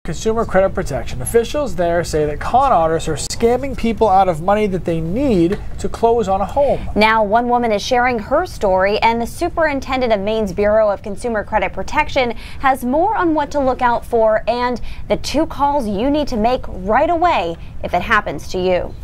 Consumer Credit Protection. Officials there say that con artists are scamming people out of money that they need to close on a home. Now, one woman is sharing her story, and the superintendent of Maine's Bureau of Consumer Credit Protection has more on what to look out for and the 2 calls you need to make right away if it happens to you.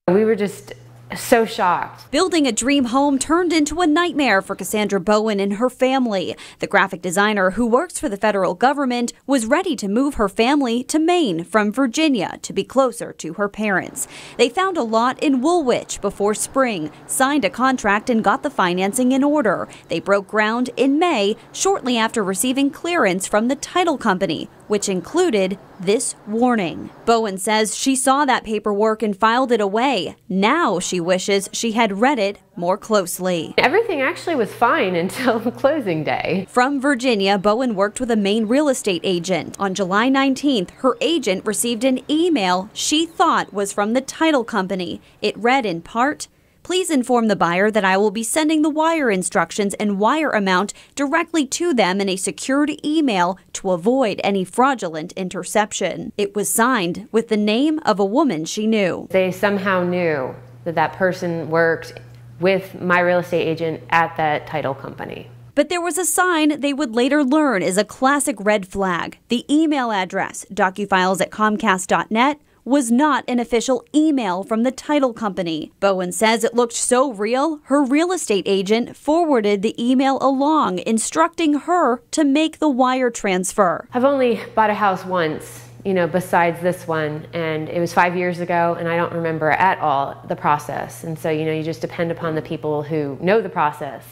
We were just so shocked. Building a dream home turned into a nightmare for Cassandra Bowen and her family. The graphic designer who works for the federal government was ready to move her family to Maine from Virginia to be closer to her parents. They found a lot in Woolwich before spring, signed a contract and got the financing in order. They broke ground in May, shortly after receiving clearance from the title company, which included this warning. Bowen says she saw that paperwork and filed it away. Now she wishes she had read it more closely. Everything actually was fine until closing day. From Virginia, Bowen worked with a Maine real estate agent. On July 19th, her agent received an email she thought was from the title company. It read in part, "Please inform the buyer that I will be sending the wire instructions and wire amount directly to them in a secured email to avoid any fraudulent interception." It was signed with the name of a woman she knew. They somehow knew that that person worked with my real estate agent at that title company. But there was a sign they would later learn is a classic red flag. The email address, docufiles@comcast.net, was not an official email from the title company. Bowen says it looked so real, her real estate agent forwarded the email along, instructing her to make the wire transfer. I've only bought a house once, besides this one, and it was 5 years ago, and I don't remember at all the process. And so, you just depend upon the people who know the process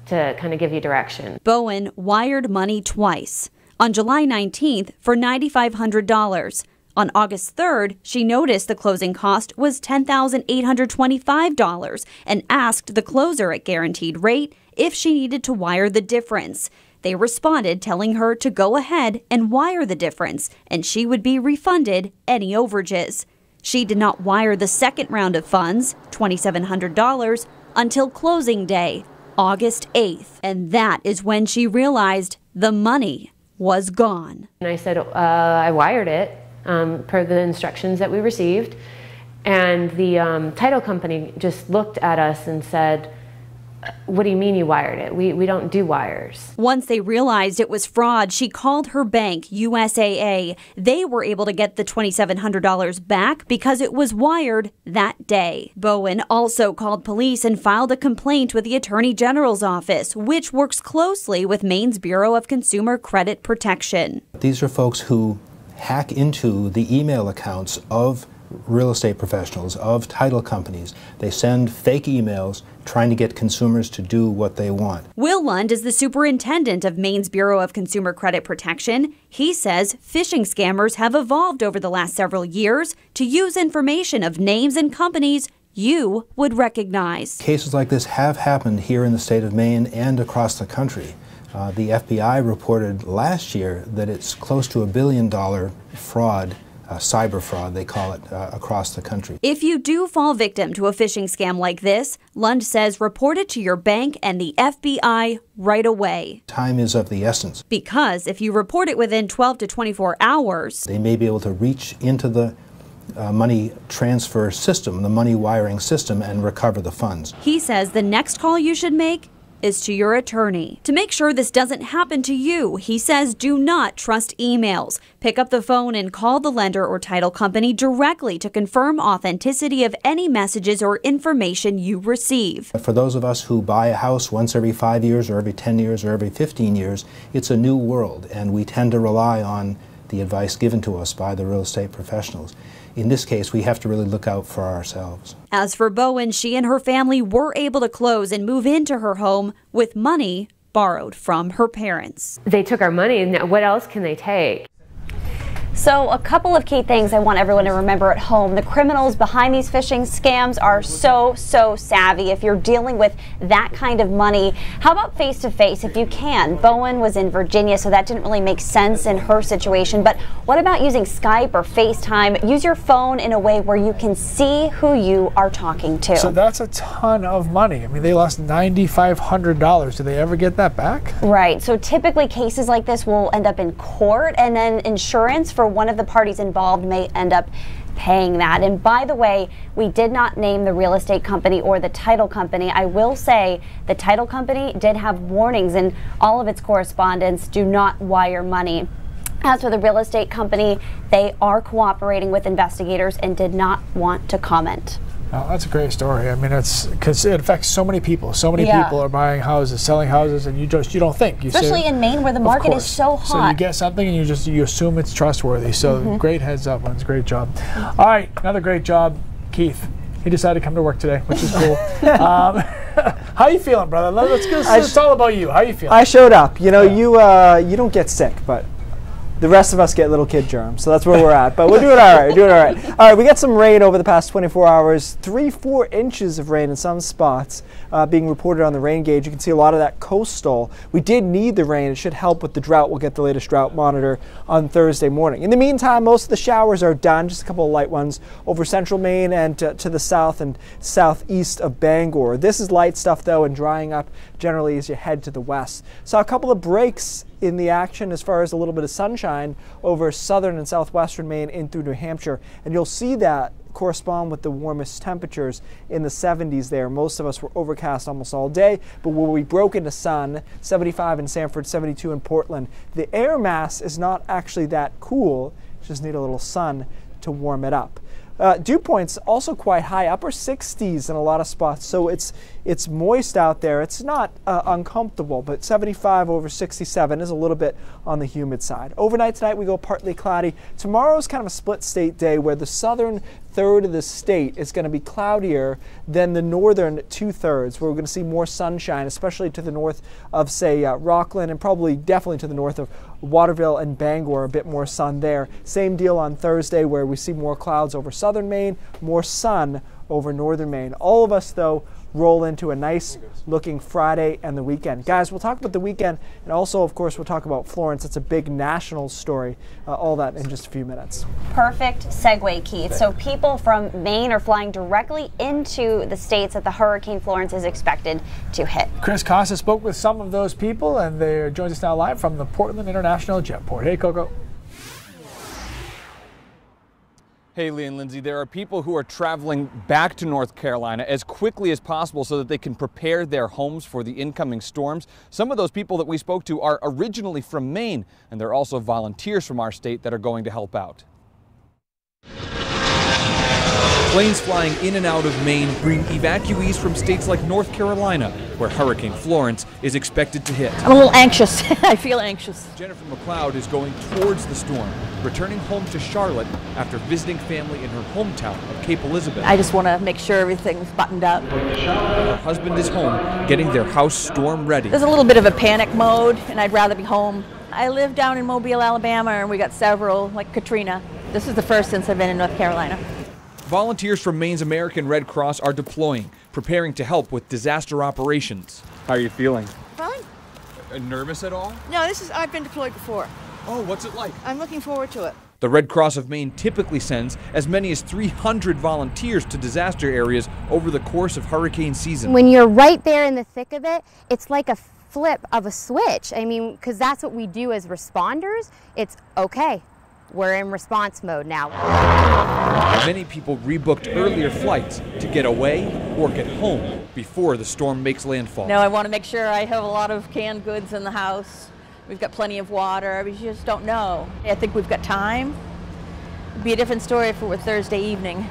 to kind of give you direction. Bowen wired money twice. On July 19th for $9,500. On August 3rd, she noticed the closing cost was $10,825 and asked the closer at guaranteed rate if she needed to wire the difference. They responded telling her to go ahead and wire the difference, and she would be refunded any overages. She did not wire the second round of funds, $2,700, until closing day, August 8th. And that is when she realized the money was gone. And I said, I wired it. Per the instructions that we received, and the title company just looked at us and said, "What do you mean you wired it? We don't do wires." Once they realized it was fraud, she called her bank, USAA. They were able to get the $2,700 back because it was wired that day. Bowen also called police and filed a complaint with the Attorney General's office, which works closely with Maine's Bureau of Consumer Credit Protection. These are folks who hack into the email accounts of real estate professionals, of title companies. They send fake emails trying to get consumers to do what they want. Will Lund is the superintendent of Maine's Bureau of Consumer Credit Protection. He says phishing scammers have evolved over the last several years to use information of names and companies you would recognize. Cases like this have happened here in the state of Maine and across the country. The FBI reported last year that it's close to $1 billion fraud, cyber fraud they call it, across the country. If you do fall victim to a phishing scam like this, Lund says report it to your bank and the FBI right away. Time is of the essence. Because if you report it within 12 to 24 hours, they may be able to reach into the money transfer system, the money wiring system, and recover the funds. He says the next call you should make is to your attorney. To make sure this doesn't happen to you, he says do not trust emails. Pick up the phone and call the lender or title company directly to confirm authenticity of any messages or information you receive. For those of us who buy a house once every 5 years or every 10 years or every 15 years, it's a new world, and we tend to rely on the advice given to us by the real estate professionals. In this case, we have to really look out for ourselves. As for Bowen, she and her family were able to close and move into her home with money borrowed from her parents. They took our money, and what else can they take? So a couple of key things I want everyone to remember at home. The criminals behind these phishing scams are so savvy. If you're dealing with that kind of money, how about face-to-face if you can? Bowen was in Virginia, so that didn't really make sense in her situation. But what about using Skype or FaceTime? Use your phone in a way where you can see who you are talking to. So that's a ton of money. I mean, they lost $9,500. Do they ever get that back? Right. So typically cases like this will end up in court, and then insurance for one of the parties involved may end up paying that. And by the way, we did not name the real estate company or the title company. I will say the title company did have warnings in all of its correspondence: do not wire money. As for the real estate company, they are cooperating with investigators and did not want to comment. Oh, that's a great story. I mean, it's because it affects so many people. So many people are buying houses, selling houses, and you don't think. Especially in Maine, where the market is so hot. So you get something and you assume it's trustworthy. So great heads up, Lens. Great job. All right, another great job, Keith. He decided to come to work today, which is cool. How you feeling, brother? It's all about you. How you feeling? I showed up. You know, you don't get sick, but the rest of us get little kid germs, so that's where we're at. But we're doing all right. We're doing all right. All right, we got some rain over the past 24 hours. 3-4 inches of rain in some spots being reported on the rain gauge. You can see a lot of that coastal. We did need the rain. It should help with the drought. We'll get the latest drought monitor on Thursday morning. In the meantime, most of the showers are done. Just a couple of light ones over central Maine and to the south and southeast of Bangor. This is light stuff, though, and drying up generally as you head to the west. Saw a couple of breaks in the action as far as a little bit of sunshine over southern and southwestern Maine in through New Hampshire, and you'll see that correspond with the warmest temperatures in the 70s there. Most of us were overcast almost all day, but where we broke into sun, 75 in Sanford, 72 in Portland. The air mass is not actually that cool, just need a little sun to warm it up. Dew points also quite high, upper 60s in a lot of spots, so it's moist out there. It's not uncomfortable, but 75 over 67 is a little bit on the humid side. Overnight tonight we go partly cloudy. Tomorrow is kind of a split state day where the southern third of the state is going to be cloudier than the northern 2/3, where we're going to see more sunshine, especially to the north of, say, Rockland, and probably definitely to the north of Waterville and Bangor, a bit more sun there. Same deal on Thursday, where we see more clouds over southern Maine, more sun over northern Maine. All of us, though, roll into a nice looking Friday and the weekend. Guys, we'll talk about the weekend, and also, of course, we'll talk about Florence. It's a big national story. All that in just a few minutes. Perfect segue, Keith. So people from Maine are flying directly into the states that the Hurricane Florence is expected to hit. Chris Costa spoke with some of those people, and they joins us now live from the Portland International Jetport. Hey, Coco. Hey, Lee and Lindsay, there are people who are traveling back to North Carolina as quickly as possible so that they can prepare their homes for the incoming storms. Some of those people that we spoke to are originally from Maine, and they're also volunteers from our state that are going to help out. Planes flying in and out of Maine bring evacuees from states like North Carolina, where Hurricane Florence is expected to hit. I'm a little anxious. I feel anxious. Jennifer McLeod is going towards the storm, returning home to Charlotte after visiting family in her hometown of Cape Elizabeth. I just want to make sure everything's buttoned up. Her husband is home, getting their house storm ready. There's a little bit of a panic mode, and I'd rather be home. I live down in Mobile, Alabama, and we got several, like Katrina. This is the first since I've been in North Carolina. Volunteers from Maine's American Red Cross are deploying, preparing to help with disaster operations. How are you feeling? Fine. Nervous at all? No, I've been deployed before. Oh, what's it like? I'm looking forward to it. The Red Cross of Maine typically sends as many as 300 volunteers to disaster areas over the course of hurricane season. When you're right there in the thick of it, it's like a flip of a switch. I mean, because that's what we do as responders. It's okay. We're in response mode now. Many people rebooked earlier flights to get away or get home before the storm makes landfall. No, I want to make sure I have a lot of canned goods in the house. We've got plenty of water. We just don't know. I think we've got time. It'd be a different story if it were Thursday evening.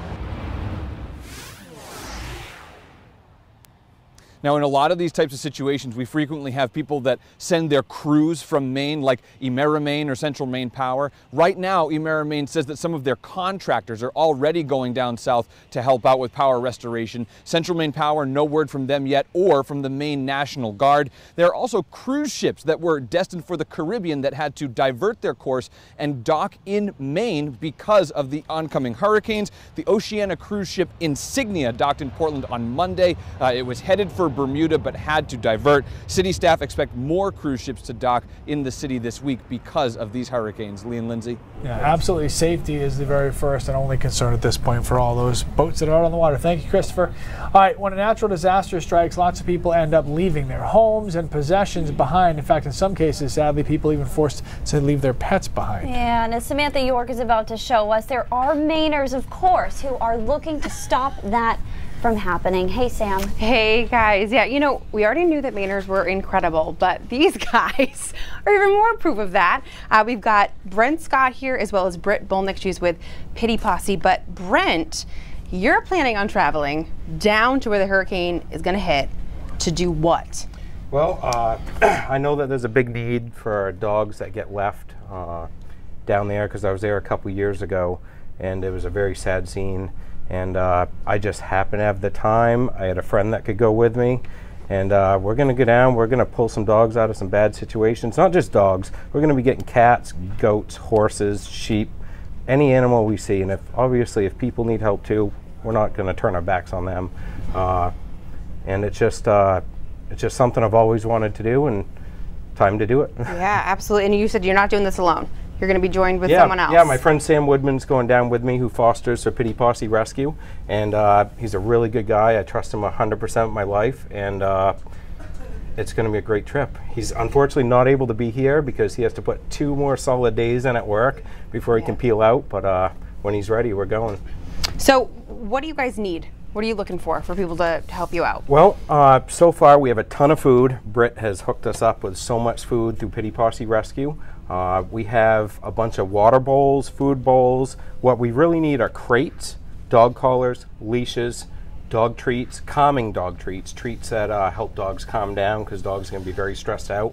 Now, in a lot of these types of situations, we frequently have people that send their crews from Maine, like Emera Maine or Central Maine Power. Right now, Emera Maine says that some of their contractors are already going down south to help out with power restoration. Central Maine Power, no word from them yet, or from the Maine National Guard. There are also cruise ships that were destined for the Caribbean that had to divert their course and dock in Maine because of the oncoming hurricanes. The Oceania cruise ship Insignia docked in Portland on Monday. It was headed for Bermuda but had to divert. City staff expect more cruise ships to dock in the city this week because of these hurricanes. Lee and Lindsay. Yeah, absolutely. Safety is the very first and only concern at this point for all those boats that are out on the water. Thank you, Christopher. All right, when a natural disaster strikes, lots of people end up leaving their homes and possessions behind. In fact, in some cases, sadly, people even forced to leave their pets behind. Yeah, and as Samantha York is about to show us, there are Mainers, of course, who are looking to stop that from happening. Hey, Sam. Hey, guys. Yeah, you know, we already knew that Mainers were incredible, but these guys are even more proof of that. We've got Brent Scott here, as well as Britt Bolnick. She's with Pity Posse. But Brent, you're planning on traveling down to where the hurricane is going to hit to do what? Well, I know that there's a big need for dogs that get left down there, because I was there a couple years ago, and it was a very sad scene. And I just happened to have the time. I had a friend that could go with me, and we're going to go down. We're going to pull some dogs out of some bad situations. Not just dogs. We're going to be getting cats, goats, horses, sheep, any animal we see. And obviously if people need help too, we're not going to turn our backs on them. And it's just something I've always wanted to do, and time to do it. Yeah, absolutely. And you said you're not doing this alone. You're going to be joined with someone else. Yeah, my friend Sam Woodman's going down with me, who fosters for Pity Posse Rescue. And he's a really good guy. I trust him 100% of my life. And it's going to be a great trip. He's unfortunately not able to be here because he has to put 2 more solid days in at work before he can peel out. But when he's ready, we're going. So what do you guys need? What are you looking for people to help you out? Well, so far we have a ton of food. Britt has hooked us up with so much food through Pity Posse Rescue. We have a bunch of water bowls, food bowls. What we really need are crates, dog collars, leashes, dog treats, calming dog treats, treats that help dogs calm down because dogs are going to be very stressed out.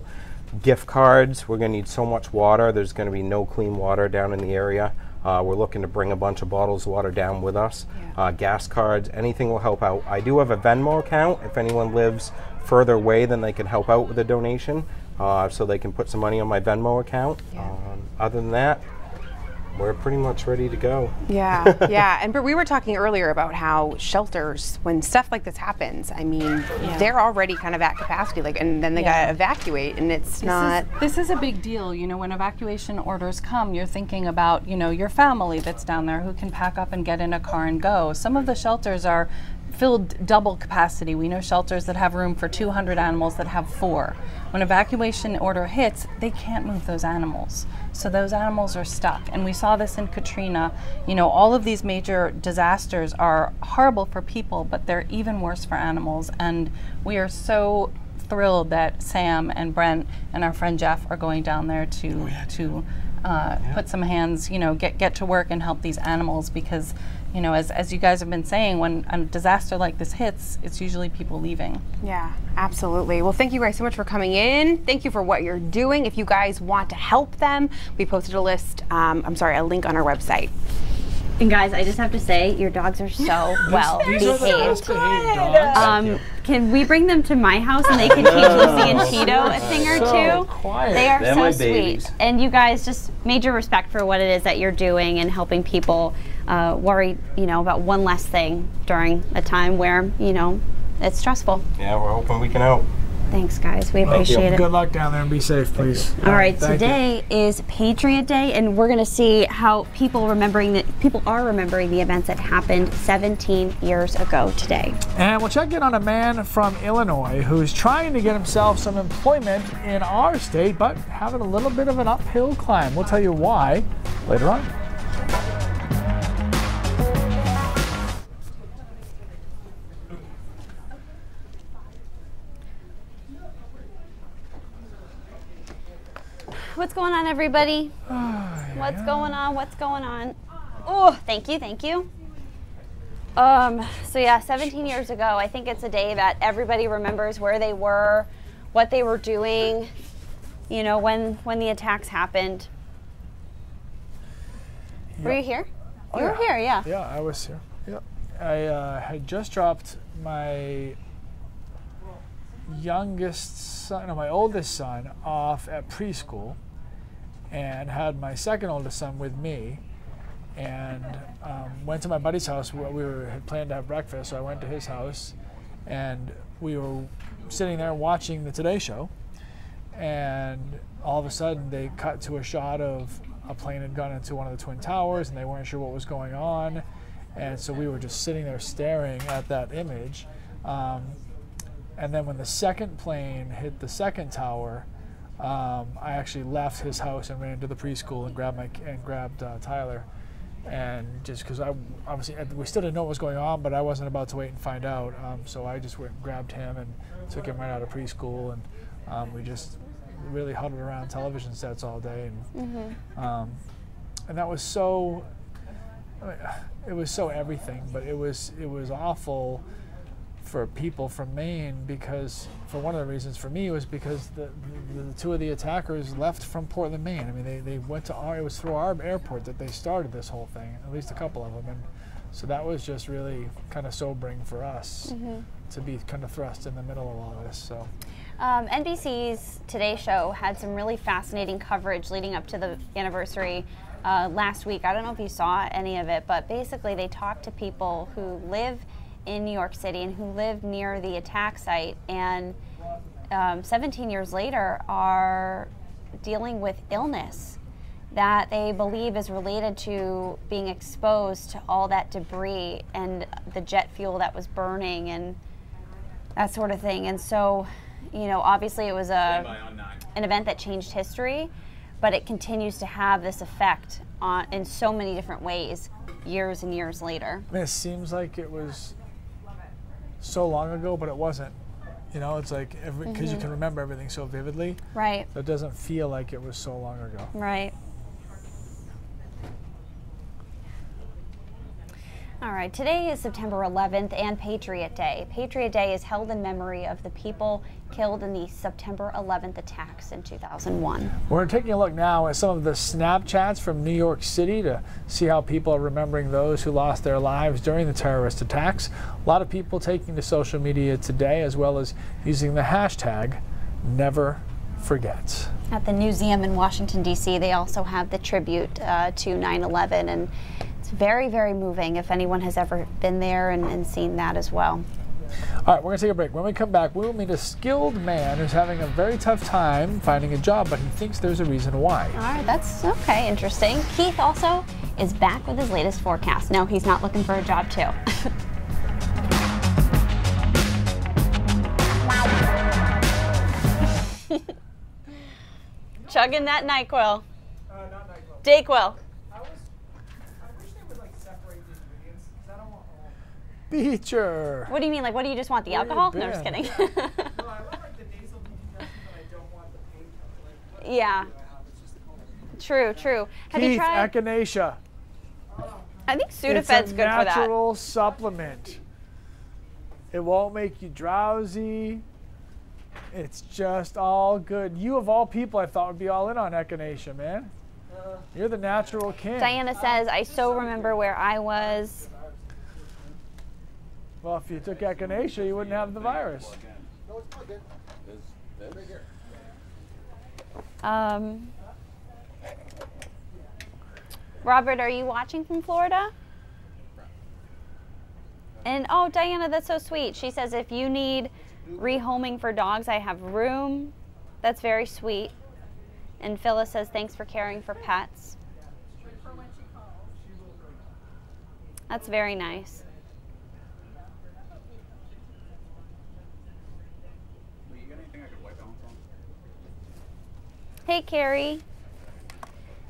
Gift cards. We're going to need so much water. There's going to be no clean water down in the area. We're looking to bring a bunch of bottles of water down with us. Gas cards, anything will help out. I do have a Venmo account if anyone lives further away, then they can help out with a donation, so they can put some money on my Venmo account. Other than that, we're pretty much ready to go. Yeah, yeah. And but we were talking earlier about how shelters, when stuff like this happens, I mean, they're already kind of at capacity, like, and then they gotta evacuate, and This is a big deal. You know, when evacuation orders come, you're thinking about, you know, your family that's down there who can pack up and get in a car and go. Some of the shelters are filled double capacity. We know shelters that have room for 200 animals that have 4. When evacuation order hits, they can't move those animals. So those animals are stuck. And we saw this in Katrina. You know, all of these major disasters are horrible for people, but they're even worse for animals. And we are so thrilled that Sam and Brent and our friend Jeff are going down there to put some hands, you know, get to work and help these animals, because, you know, as you guys have been saying, when a disaster like this hits, it's usually people leaving. Yeah, absolutely. Well, thank you guys so much for coming in. Thank you for what you're doing. If you guys want to help them, we posted a link on our website. And guys, I just have to say, your dogs are so well behaved. Can we bring them to my house and they can teach Lucy and Cheeto a thing or two? They are so sweet. And you guys, just major respect for what it is that you're doing and helping people worry, you know, about one less thing during a time where, you know, it's stressful. Yeah, we're hoping we can help. Thanks, guys. We appreciate it. Good luck down there and be safe, please. All right, today is Patriot Day, and we're going to see how people are remembering the events that happened 17 years ago today. And we'll check in on a man from Illinois who's trying to get himself some employment in our state, but having a little bit of an uphill climb. We'll tell you why later on. What's going on, everybody? What's going on? What's going on? Oh, thank you, thank you. So yeah, 17 years ago, I think it's a day that everybody remembers where they were, what they were doing, you know, when the attacks happened. Yep. Were you here? Oh, you were here, yeah. Yeah, I was here. Yep. I had just dropped my my oldest son off at preschool, and had my second oldest son with me, and went to my buddy's house. We had planned to have breakfast, so I went to his house, and we were sitting there watching the Today Show, and all of a sudden they cut to a shot of a plane had gone into one of the Twin Towers, and they weren't sure what was going on, and so we were just sitting there staring at that image. And then when the second plane hit the second tower, I actually left his house and ran to the preschool and grabbed Tyler, and just because obviously we still didn't know what was going on, but I wasn't about to wait and find out, so I just went and grabbed him and took him right out of preschool, and we just really huddled around television sets all day, and and that was so. It was so everything, but it was awful for people from Maine, because for one of the reasons for me was because the two of the attackers left from Portland, Maine. I mean, they went to it was through our airport that they started this whole thing, at least a couple of them, and so that was just really kind of sobering for us to be kind of thrust in the middle of all this. So NBC's Today Show had some really fascinating coverage leading up to the anniversary last week. I don't know if you saw any of it, but basically they talked to people who live in New York City and who lived near the attack site, and 17 years later are dealing with illness that they believe is related to being exposed to all that debris and the jet fuel that was burning and that sort of thing. And so, you know, obviously it was an event that changed history, but it continues to have this effect in so many different ways years and years later. I mean, it seems like it was so long ago, but it wasn't. You know, it's like because you can remember everything so vividly. Right. It doesn't feel like it was so long ago. Right. All right, today is September 11th and Patriot Day. Patriot Day is held in memory of the people killed in the September 11th attacks in 2001. We're taking a look now at some of the Snapchats from New York City to see how people are remembering those who lost their lives during the terrorist attacks. A lot of people taking to social media today, as well as using the hashtag #NeverForget. At the museum in Washington, D.C., they also have the tribute to 9/11, and it's very, very moving if anyone has ever been there and seen that as well. All right, we're going to take a break. When we come back, we will meet a skilled man who's having a very tough time finding a job, but he thinks there's a reason why. All right, that's okay, interesting. Keith also is back with his latest forecast. No, he's not looking for a job, too. Chugging that NyQuil. Not NyQuil. Dayquil. I wish they would separate the ingredients, because I don't want all. Beecher. What do you mean? Like, what do you just want? The alcohol? No, just kidding. No, I want the nasal decongestant, but I don't want the painkiller. Yeah. True. Have Keith, you tried echinacea. I think Sudafed's good for that. It's a natural supplement. It won't make you drowsy. It's just all good. You of all people I thought would be all in on echinacea, man. You're the natural king. Diana says, I so remember where I was. Well, if you took echinacea, you wouldn't have the virus. Robert, are you watching from Florida? And oh, Diana, that's so sweet. She says, if you need rehoming for dogs, I have room. That's very sweet. And Phyllis says, thanks for caring for pets. That's very nice. Hey, Carrie.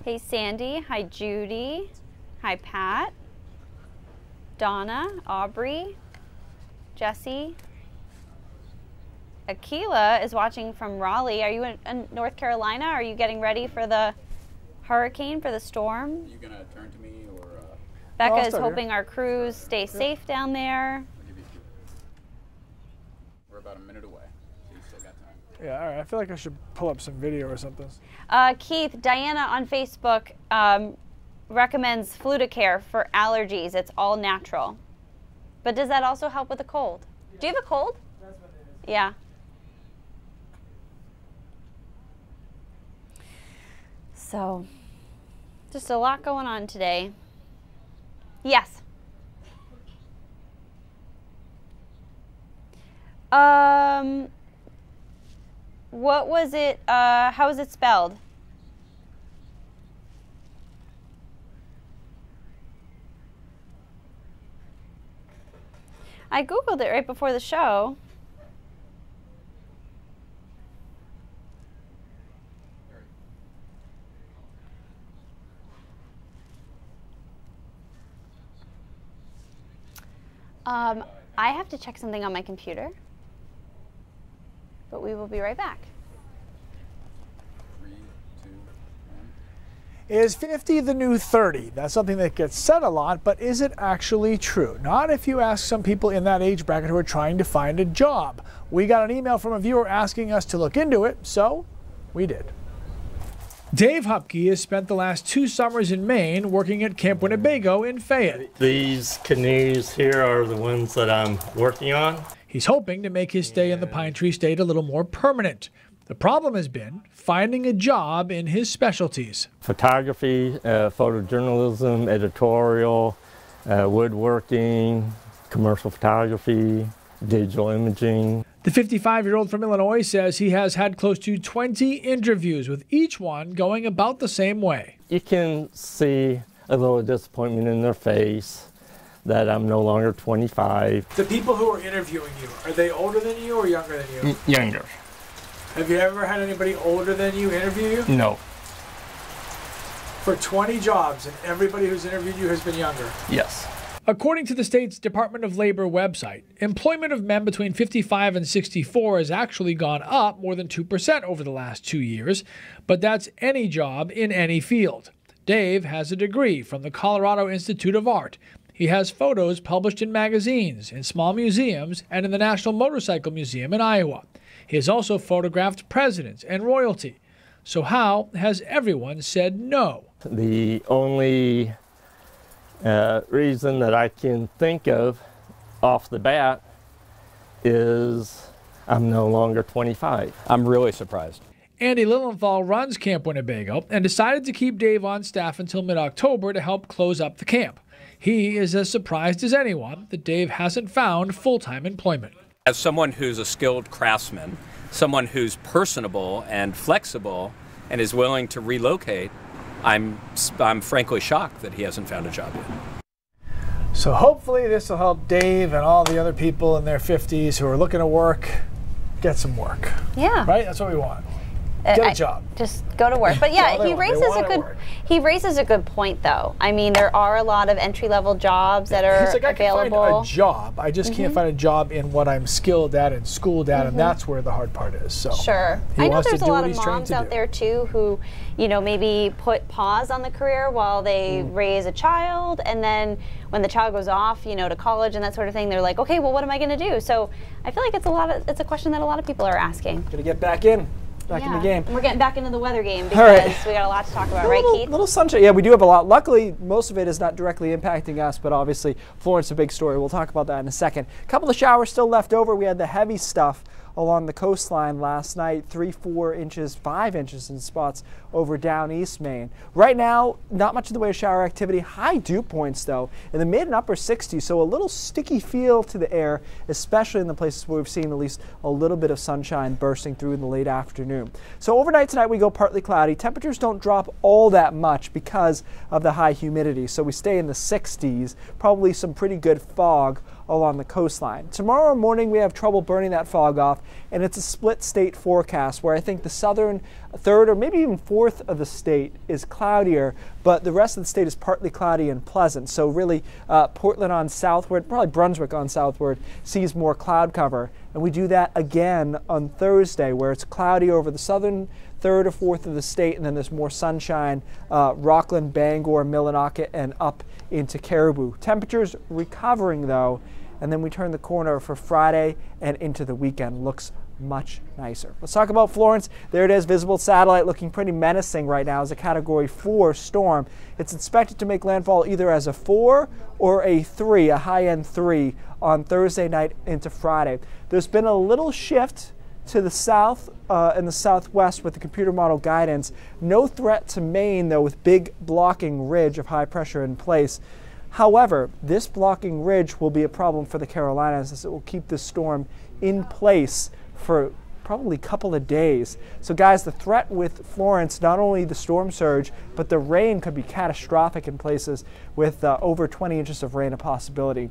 Hey, Sandy. Hi, Judy. Hi, Pat. Donna, Aubrey, Jesse. Akila is watching from Raleigh. Are you in North Carolina? Are you getting ready for the hurricane, for the storm? Are you going to turn to me or? Becca is hoping our crews stay safe down there. We're about a minute away, so you still got time. Yeah, all right. I feel like I should pull up some video or something. Keith, Diana on Facebook recommends Flutacare for allergies. It's all natural. But does that also help with a cold? Do you have a cold? That's what it is. Yeah. So, just a lot going on today. Yes. What was it? How is it spelled? I Googled it right before the show. I have to check something on my computer, but we will be right back. 3, 2, 1. Is 50 the new 30? That's something that gets said a lot, but is it actually true? Not if you ask some people in that age bracket who are trying to find a job. We got an email from a viewer asking us to look into it, so we did. Dave Hupke has spent the last 2 summers in Maine working at Camp Winnebago in Fayette. These canoes here are the ones that I'm working on. He's hoping to make his stay in the Pine Tree State a little more permanent. The problem has been finding a job in his specialties. Photography, photojournalism, editorial, woodworking, commercial photography, digital imaging. The 55-year-old from Illinois says he has had close to 20 interviews, with each one going about the same way. You can see a little disappointment in their face that I'm no longer 25. The people who are interviewing you, are they older than you or younger than you? Younger. Have you ever had anybody older than you interview you? No. For 20 jobs, and everybody who's interviewed you has been younger? Yes. According to the state's Department of Labor website, employment of men between 55 and 64 has actually gone up more than 2% over the last 2 years, but that's any job in any field. Dave has a degree from the Colorado Institute of Art. He has photos published in magazines, in small museums, and in the National Motorcycle Museum in Iowa. He has also photographed presidents and royalty. So how has everyone said no? The only reason that I can think of off the bat is I'm no longer 25. I'm really surprised. Andy Lilienthal runs Camp Winnebago and decided to keep Dave on staff until mid-October to help close up the camp. He is as surprised as anyone that Dave hasn't found full-time employment. As someone who's a skilled craftsman, someone who's personable and flexible and is willing to relocate, I'm frankly shocked that he hasn't found a job yet. So hopefully this will help Dave and all the other people in their 50s who are looking to work get some work. Yeah. Right? That's what we want. Get a job. Just go to work. But yeah, he raises a good point though. I mean, there are a lot of entry-level jobs that are like, available. I can find a job. I just can't find a job in what I'm skilled at and schooled at, and that's where the hard part is. So sure. I know there's a lot of moms out there too who, you know, maybe put pause on the career while they raise a child, and then when the child goes off, you know, to college and that sort of thing, they're like, okay, well, what am I going to do? So I feel like it's a question that a lot of people are asking. Gonna get back in. Back in the game. We're getting back into the weather game because we got a lot to talk about, right, Keith? Little sunshine. Yeah, we do have a lot. Luckily, most of it is not directly impacting us, but obviously Florence a big story. We'll talk about that in a second. A couple of showers still left over. We had the heavy stuff along the coastline last night, 3, 4 inches, 5 inches in spots over down East Maine. Right now, not much in the way of shower activity. High dew points, though, in the mid and upper 60s, so a little sticky feel to the air, especially in the places where we've seen at least a little bit of sunshine bursting through in the late afternoon. So overnight tonight, we go partly cloudy. Temperatures don't drop all that much because of the high humidity, so we stay in the 60s, probably some pretty good fog along the coastline. Tomorrow morning we have trouble burning that fog off, and it's a split state forecast where I think the southern third or maybe even fourth of the state is cloudier, but the rest of the state is partly cloudy and pleasant. So really Portland on southward, probably Brunswick on southward, sees more cloud cover. And we do that again on Thursday where it's cloudy over the southern third or fourth of the state, and then there's more sunshine, Rockland, Bangor, Millinocket, and up into Caribou. Temperatures recovering though, and then we turn the corner for Friday and into the weekend. Looks much nicer. Let's talk about Florence. There it is, visible satellite, looking pretty menacing right now as a Category 4 storm. It's expected to make landfall either as a 4 or a 3, a high-end 3, on Thursday night into Friday. There's been a little shift to the south and the southwest with the computer model guidance. No threat to Maine, though, with big blocking ridge of high pressure in place. However, this blocking ridge will be a problem for the Carolinas as it will keep this storm in place for probably a couple of days. So guys, the threat with Florence, not only the storm surge, but the rain could be catastrophic in places with over 20 inches of rain a possibility,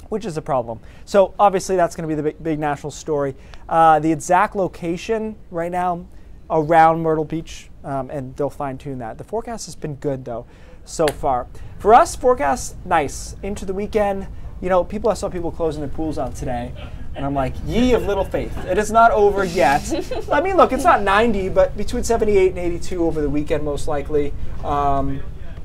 which is a problem. So obviously that's going to be the big national story. The exact location right now around Myrtle Beach, and they'll fine tune that. The forecast has been good though so far. For us, forecast nice. Into the weekend, you know, I saw people closing their pools out today. And I'm like, ye of little faith. It is not over yet. I mean, look, it's not 90, but between 78 and 82 over the weekend, most likely.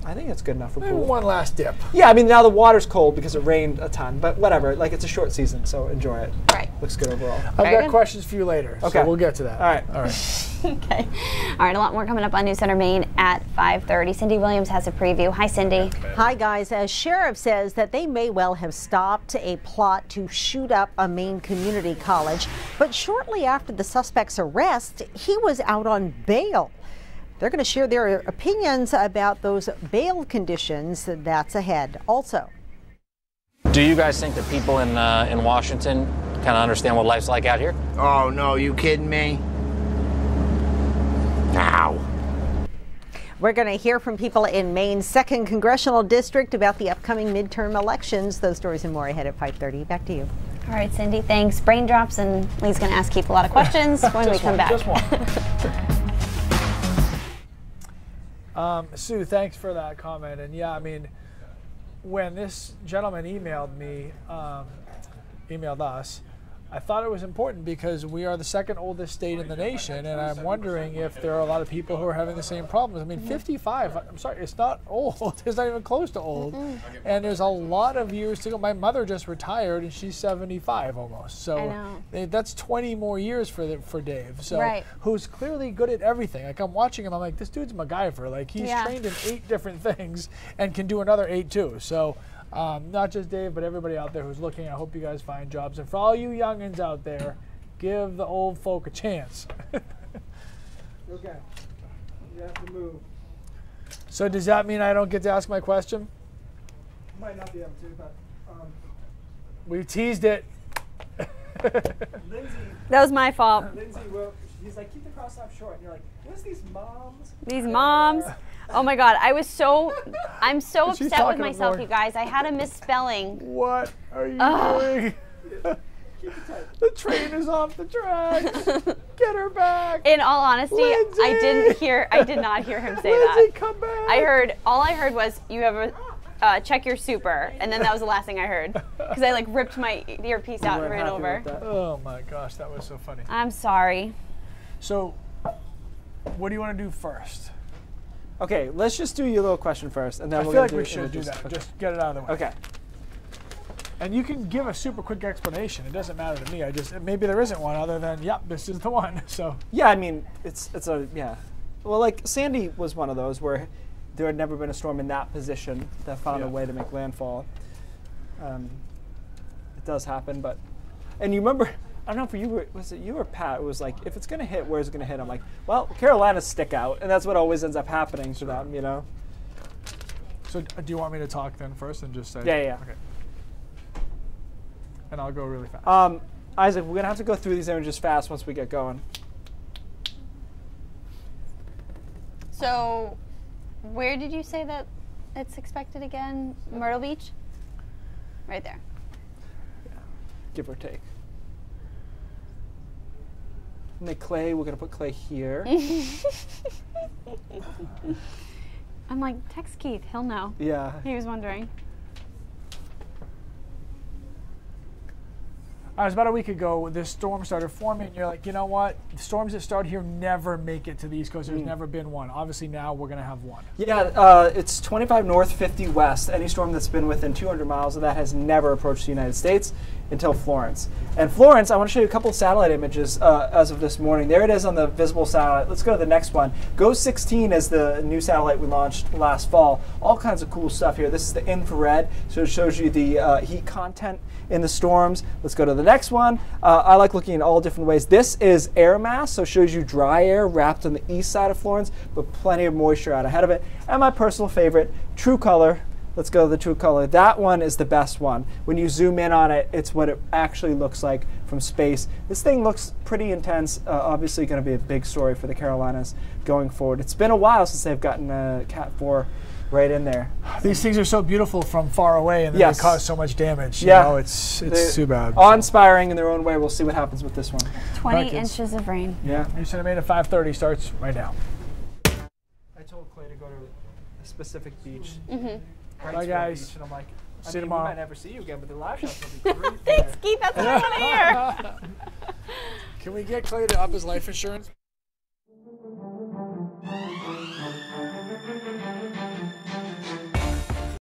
I think it's good enough for pool. One last dip. Yeah, I mean, now the water's cold because it rained a ton, but whatever. Like, it's a short season, so enjoy it. Right. Looks good overall. I've got questions for you later, Okay. so we'll get to that. All right. All right. Okay. All right, a lot more coming up on News Center Maine at 5:30. Cindy Williams has a preview. Hi, Cindy. Hi, guys. A sheriff says that they may well have stopped a plot to shoot up a Maine community college, but shortly after the suspect's arrest, he was out on bail. They're going to share their opinions about those bail conditions that's ahead. Also, do you guys think that people in Washington kind of understand what life's like out here? Oh, no, you kidding me? Ow. we're going to hear from people in Maine's 2nd Congressional District about the upcoming midterm elections. Those stories and more ahead at 5:30. Back to you. All right, Cindy, thanks. Brain drops, and Lee's going to ask Keith a lot of questions when we come back. Just one. Sue, thanks for that comment. And yeah, I mean, when this gentleman emailed me, emailed us, I thought it was important because we are the 2nd oldest state in the nation, and I'm wondering if there are a lot of people who are having the same problems. I mean, 55, I'm sorry, it's not old. It's not even close to old. And there's a lot of years to go. My mother just retired, and she's 75 almost. So that's 20 more years for Dave. So who's clearly good at everything. Like, I'm watching him, I'm like, this dude's MacGyver. Like, he's trained in 8 different things and can do another 8 too. So not just Dave, but everybody out there who's looking. I hope you guys find jobs. And for all you youngins out there, give the old folk a chance. Okay. You have to move. So does that mean I don't get to ask my question? Might not be able to, but we teased it. Lindsay. That was my fault. Lindsay, he's like, keep the cross-up short. And you're like, what's these moms? These moms. Oh my God, I'm so She's upset with talking myself, more. you guys. I had a misspelling. What are you doing? The train is off the tracks. Get her back. In all honesty, Lindsay! I did not hear him say Lindsay, that. come back. All I heard was, you have a check your super, and then that was the last thing I heard. Because I like ripped my earpiece out and ran over. Oh my gosh, that was so funny. I'm sorry. So, what do you want to do first? Okay, let's just do your little question first, and then I we'll feel like we should do that. Okay. Just get it out of the way. Okay. And you can give a super quick explanation. It doesn't matter to me. Maybe there isn't one other than, yep, this is the one. So. Yeah, I mean, it's yeah. Well, like Sandy was one of those where there had never been a storm in that position that found a way to make landfall. It does happen, and you remember, I don't know if was it you or Pat? It was like, if it's going to hit, where's it going to hit? I'm like, well, Carolinas stick out, and that's what always ends up happening to them, you know? So do you want me to talk then first and just say? Yeah. Okay. And I'll go really fast. Isaac, we're going to have to go through these images fast once we get going. So, where did you say that it's expected again? Myrtle Beach? Right there. Yeah, give or take. And the clay, we're going to put clay here. I'm like, text Keith, he'll know. Yeah. He was wondering. It was about a week ago, this storm started forming, and you're like, you know what? The storms that start here never make it to the East Coast. There's never been one. Obviously, now we're going to have one. Yeah, it's 25 north, 50 west. Any storm that's been within 200 miles of that has never approached the United States until Florence. And Florence, I want to show you a couple of satellite images as of this morning. There it is on the visible satellite. Let's go to the next one. GO-16 is the new satellite we launched last fall. All kinds of cool stuff here. This is the infrared, so it shows you the heat content in the storms. Let's go to the next one. I like looking at all different ways. This is air mass, so it shows you dry air wrapped on the east side of Florence, but plenty of moisture out ahead of it. And my personal favorite, true color. Let's go to the true color. That one is the best one. When you zoom in on it, it's what it actually looks like from space. This thing looks pretty intense. Obviously going to be a big story for the Carolinas going forward. It's been a while since they've gotten a Cat 4 right in there. These things are so beautiful from far away, and they cause so much damage. Yeah. You know, it's too bad. Awe-inspiring in their own way. We'll see what happens with this one. 20 inches of rain. Yeah. You should have made it 5:30. Starts right now. I told Clay to go to a specific beach. Bye, guys. And I'm like, See you tomorrow. We might never see you again, but the live shots will be great. Thanks, Keith. That's what I want to hear. Can we get Clay to up his life insurance?